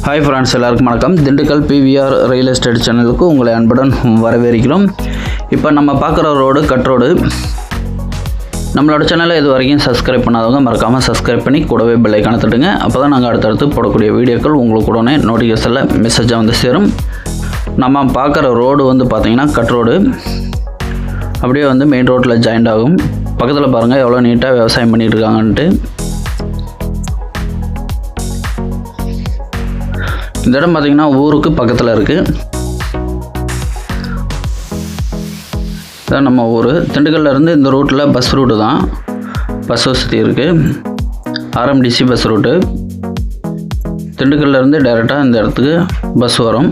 Hi friends, எல்லாருக்கும் வணக்கம். Dindigul PVR real estate சேனலுக்கு உங்களை அன்புடன் வரவேற்கிறோம். இப்போ நம்ம பார்க்குற ரோடு கட் ரோடு. நம்மளோட சேனலை இது வரைக்கும் சப்ஸ்கிரைப் பண்ணாதவங்க மறக்காமல் சப்ஸ்கிரைப் பண்ணி கூடவே பெல் ஐக்கானை தட்டுங்க. அப்போ தான் நாங்கள் அடுத்தடுத்து போடக்கூடிய வீடியோக்கள் உங்களுக்கு உடனே நோட்டிஃபிகேஷனில் மெசேஜாக வந்து சேரும். நம்ம பார்க்குற ரோடு வந்து பார்த்திங்கன்னா கட் ரோடு. அப்படியே வந்து மெயின் ரோட்டில் ஜாயிண்ட் ஆகும். பக்கத்தில் பாருங்கள் எவ்வளோ நீட்டாக விவசாயம் பண்ணிகிட்டு இருக்காங்கன்ட்டு. இந்த இடம் பார்த்திங்கன்னா ஊருக்கு பக்கத்தில் இருக்குது. இதான் நம்ம ஊர். திண்டுக்கல்லேருந்து இந்த ரூட்டில் பஸ் ரூட்டு தான், பஸ் வசதி இருக்குது. RMTC bus route. திண்டுக்கல்லேருந்து டைரெக்டாக இந்த இடத்துக்கு பஸ் வரும்.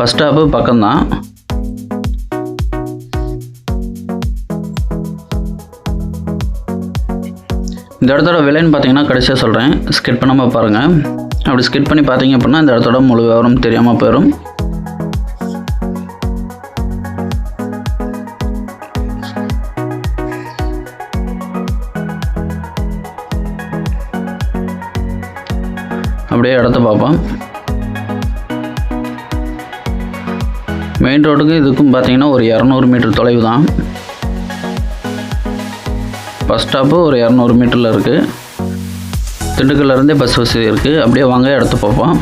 பஸ் ஸ்டாப்பு பக்கம்தான். இந்த இடத்தோட விலைன்னு பார்த்தீங்கன்னா கடைசியாக சொல்கிறேன், ஸ்கிப் பண்ணாமல் பாருங்கள். அப்படி ஸ்கிப் பண்ணி பார்த்தீங்க அப்படின்னா இந்த இடத்தோட முழு விவரம் தெரியாமல் போயிடும். அப்படியே இடத்த பார்ப்போம். மெயின் ரோடுக்கு இதுக்கும் பார்த்தீங்கன்னா ஒரு 200 மீட்டர் தொலைவு தான். பஸ் ஸ்டாப்பு ஒரு 200 மீட்டரில் இருக்குது. திண்டுக்கல்லேருந்தே பஸ் வசதி இருக்குது. அப்படியே வாங்க இடத்த பார்ப்போம்.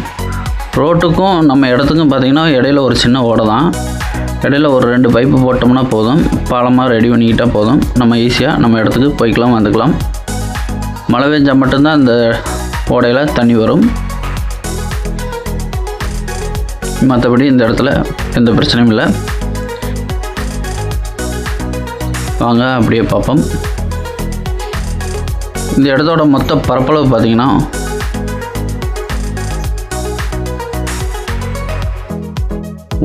ரோட்டுக்கும் நம்ம இடத்துக்கும் பார்த்திங்கன்னா இடையில ஒரு சின்ன ஓடை தான். இடையில ஒரு 2 பைப்பு போட்டோம்னா போதும், பாலமாக ரெடி பண்ணிக்கிட்டால் போதும். நம்ம ஈஸியாக நம்ம இடத்துக்கு போய்க்கலாம், வந்துக்கலாம். மழை பெஞ்சால் மட்டும்தான் இந்த ஓடையில் தண்ணி வரும். மற்றபடி இந்த இடத்துல எந்த பிரச்சனையும் இல்லை. வாங்க அப்படியே பார்ப்போம். இந்த இடத்தோட மொத்த பரப்பளவு பார்த்தீங்கன்னா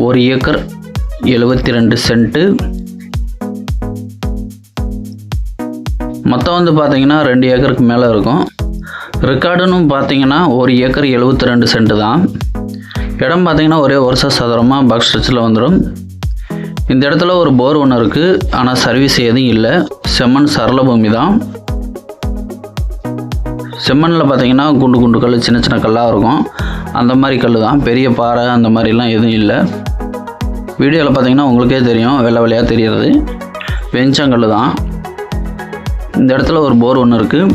1 ஏக்கர் 72 சென்ட்டு. மொத்தம் வந்து பார்த்தீங்கன்னா 2 ஏக்கருக்கு மேலே இருக்கும். ரெக்கார்டுன்னு பார்த்தீங்கன்னா 1 ஏக்கர் 72 சென்ட்டு தான். இடம் பார்த்தீங்கன்னா ஒரே வருஷ சதுரமாக பாக்ஸ் ஸ்ட்ரெச்சில் வந்துடும். இந்த இடத்துல ஒரு போர் ஒன்று இருக்குது, ஆனால் சர்வீஸ் எதுவும் இல்லை. செம்மண் சரள பூமி தான். செம்மண்ணில் பார்த்தீங்கன்னா குண்டு குண்டு கல், சின்ன சின்ன கல்லாக இருக்கும். அந்த மாதிரி கல் தான், பெரிய பாறை அந்த மாதிரிலாம் எதுவும் இல்லை. வீடியோவில் பார்த்தீங்கன்னா உங்களுக்கே தெரியும், வெள்ளை வெள்ளையாக தெரிகிறது. வெஞ்சங்கல் தான். இந்த இடத்துல ஒரு போர் ஒன்று இருக்குது.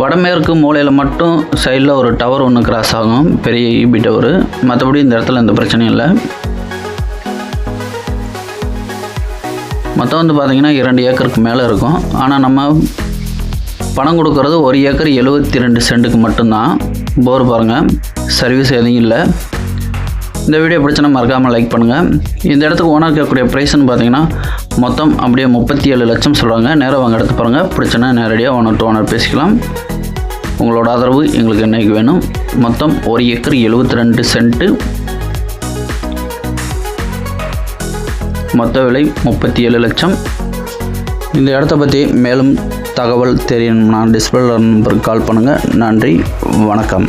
வடமேற்கு மூலையில் மட்டும் சைடில் ஒரு டவர் ஒன்று கிராஸ் ஆகும், பெரிய ஈபி டவரு. மற்றபடி இந்த இடத்துல எந்த பிரச்சனையும் இல்லை. மொத்தம் வந்து பார்த்திங்கன்னா 2 ஏக்கருக்கு மேலே இருக்கும். ஆனால் நம்ம பணம் கொடுக்கறது 1 ஏக்கர் 72 சென்ட்டுக்கு மட்டும்தான். போர் பாருங்கள், சர்வீஸ் எதுவும் இல்லை. இந்த வீடியோ பிடிச்சனா மறக்காமல் லைக் பண்ணுங்கள். இந்த இடத்துக்கு ஓனர் கேட்கக்கூடிய ப்ரைஸ்ன்னு பார்த்தீங்கன்னா மொத்தம் அப்படியே 37 லட்சம் சொல்கிறாங்க. நேராக வாங்க எடுத்து பாருங்கள். பிடிச்சனா நேரடியாக ஓனர் டு ஓனர் பேசிக்கலாம். உங்களோட ஆதரவு எங்களுக்கு என்னைக்கு வேணும். மொத்தம் 1 ஏக்கர் 72 சென்ட்டு. மொத்த விலை 37 லட்சம். இந்த இடத்த பற்றி மேலும் தகவல் தெரியணும்னா டிஸ்பிளே நம்பருக்கு கால் பண்ணுங்கள். நன்றி, வணக்கம்.